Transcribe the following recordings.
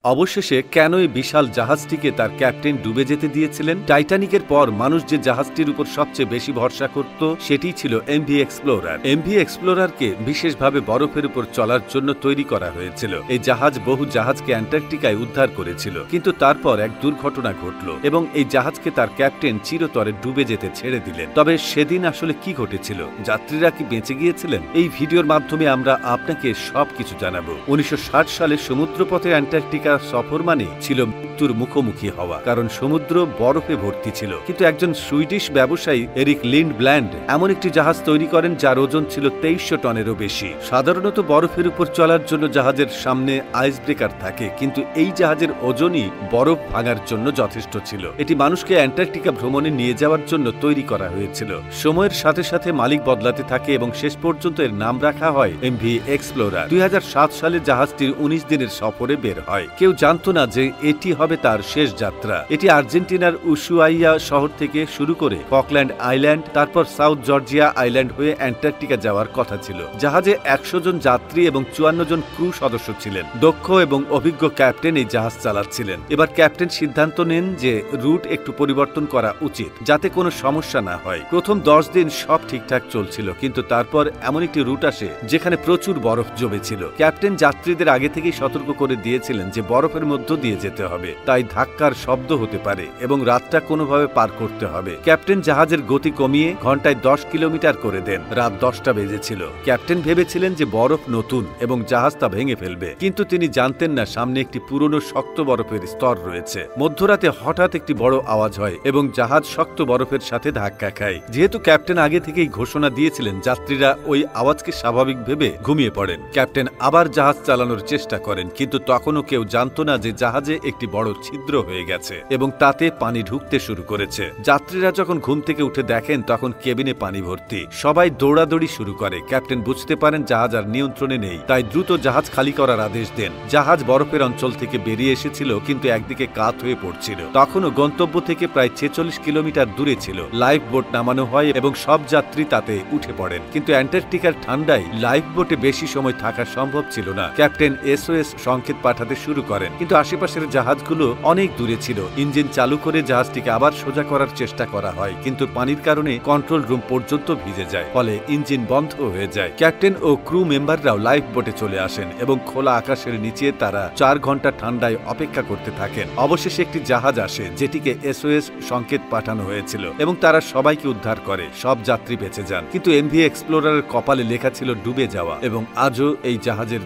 অবশেষে কেন এই বিশাল জাহাজটিকে তার ক্যাপ্টেন ডুবে যেতে দিয়েছিলেন? টাইটানিকের পর মানুষ যে জাহাজটির উপর সবচেয়ে বেশি ভরসা করত সেটিই ছিল এমভি এক্সপ্লোরার। এমভি এক্সপ্লোরারকে বিশেষভাবে বরফের উপর চলার জন্য তৈরি করা হয়েছিল। এই জাহাজ বহু জাহাজকে অ্যান্টার্কটিকায় উদ্ধার করেছিল, কিন্তু তারপর এক দুর্ঘটনা ঘটল এবং এই জাহাজকে তার ক্যাপ্টেন চিরতরে ডুবে যেতে ছেড়ে দিলেন। তবে সেদিন আসলে কি ঘটেছিল? যাত্রীরা কি বেঁচে গিয়েছিলেন? এই ভিডিওর মাধ্যমে আমরা আপনাকে সবকিছু জানাবো। 1960 সালে সমুদ্রপথে অ্যান্টার্কটিকা সফর মানে ছিল মৃত্যুর মুখোমুখি হওয়া, কারণ সমুদ্র বরফে ভর্তি ছিল। কিন্তু একজন সুইডিশ ব্যবসায়ী এরিক লিন্ডব্ল্যান্ড এমন একটি জাহাজ তৈরি করেন যার ওজন ছিল 2300 টনেরও বেশি। সাধারণত বরফের উপর চলার জন্য জাহাজের সামনে আইস ব্রেকার থাকে, কিন্তু এই জাহাজের ওজনই বরফ ভাঙার জন্য যথেষ্ট ছিল। এটি মানুষকে অ্যান্টার্কটিকা ভ্রমণে নিয়ে যাওয়ার জন্য তৈরি করা হয়েছিল। সময়ের সাথে সাথে মালিক বদলাতে থাকে এবং শেষ পর্যন্ত এর নাম রাখা হয় এমভি এক্সপ্লোরার। 2007 সালে জাহাজটির 19 দিনের সফরে বের হয়। কেউ জানত না যে এটি হবে তার শেষ যাত্রা। এটি আর্জেন্টিনার উশুয়াইয়া শহর থেকে শুরু করে ফকল্যান্ড আইল্যান্ড, তারপর সাউথ জর্জিয়া আইল্যান্ড হয়ে অ্যান্টার্কটিকা যাওয়ার কথা ছিল। জাহাজে 100 জন যাত্রী এবং 54 জন ক্রু সদস্য ছিলেন। দক্ষ এবং অভিজ্ঞ ক্যাপ্টেন এই জাহাজ চালাচ্ছিলেন। এবার ক্যাপ্টেন সিদ্ধান্ত নেন যে রুট একটু পরিবর্তন করা উচিত, যাতে কোনো সমস্যা না হয়। প্রথম 10 দিন সব ঠিকঠাক চলছিল, কিন্তু তারপর এমন একটি রুট আসে যেখানে প্রচুর বরফ জমেছিল। ক্যাপ্টেন যাত্রীদের আগে থেকেই সতর্ক করে দিয়েছিলেন যে বরফের মধ্য দিয়ে যেতে হবে, তাই ধাক্কার শব্দ হতে পারে এবং রাতটা কোনোভাবে পার করতে হবে। ক্যাপ্টেন জাহাজের গতি কমিয়ে ঘন্টায় 10 কিলোমিটার করে দেন। রাত 10টা বেজেছিল। ক্যাপ্টেন ভেবেছিলেন যে বরফ নতুন এবং জাহাজ তা ভেঙে ফেলবে, কিন্তু তিনি জানতেন না সামনে একটি পুরনো শক্ত বরফের স্তর রয়েছে। মধ্যরাতে হঠাৎ একটি বড় আওয়াজ হয় এবং জাহাজ শক্ত বরফের সাথে ধাক্কা খায়। যেহেতু ক্যাপ্টেন আগে থেকেই ঘোষণা দিয়েছিলেন, যাত্রীরা ওই আওয়াজকে স্বাভাবিক ভেবে ঘুমিয়ে পড়েন। ক্যাপ্টেন আবার জাহাজ চালানোর চেষ্টা করেন, কিন্তু তখনও কেউ জানত না যে জাহাজে একটি বড় ছিদ্র হয়ে গেছে এবং তাতে পানি ঢুকতে শুরু করেছে। যাত্রীরা যখন ঘুম থেকে উঠে দেখেন তখন কেবিনে পানি ভর্তি। সবাই দৌড়াদৌড়ি শুরু করে। ক্যাপ্টেন বুঝতে পারেন জাহাজ আর নিয়ন্ত্রণে নেই, তাই দ্রুত জাহাজ খালি করার আদেশ দেন। জাহাজ বরফের অঞ্চল থেকে বেরিয়ে এসেছিল, কিন্তু একদিকে কাত হয়ে পড়ছিল। তখনও গন্তব্য থেকে প্রায় 46 কিলোমিটার দূরে ছিল। লাইফ বোট নামানো হয় এবং সব যাত্রী তাতে উঠে পড়েন, কিন্তু অ্যান্টার্কটিকার ঠান্ডায় লাইফ বোটে বেশি সময় থাকা সম্ভব ছিল না। ক্যাপ্টেন SOS সংকেত পাঠাতে শুরু করেন, কিন্তু আশেপাশের জাহাজগুলো অনেক দূরে ছিল। ইঞ্জিন চালু করে জাহাজটিকে আবার সোজা করার চেষ্টা করা হয়, কিন্তু পানির কারণে কন্ট্রোল রুম পর্যন্ত ভিজে যায়, ফলে ইঞ্জিন বন্ধ হয়ে যায়। ক্যাপ্টেন ও ক্রু মেম্বাররাও লাইফ বোটে চলে আসেন এবং খোলা আকাশের নিচে তারা 4 ঘন্টা ঠান্ডায় অপেক্ষা করতে থাকেন। অবশেষে একটি জাহাজ আসে যেটিকে SOS সংকেত পাঠানো হয়েছিল এবং তারা সবাইকে উদ্ধার করে। সব যাত্রী বেঁচে যান, কিন্তু এমভি এক্সপ্লোরারের কপালে লেখা ছিল ডুবে যাওয়া এবং আজও এই জাহাজের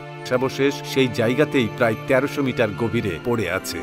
শেষ সেই জায়গাতেই প্রায় 1300 মিটার গভীরে পড়ে আছে।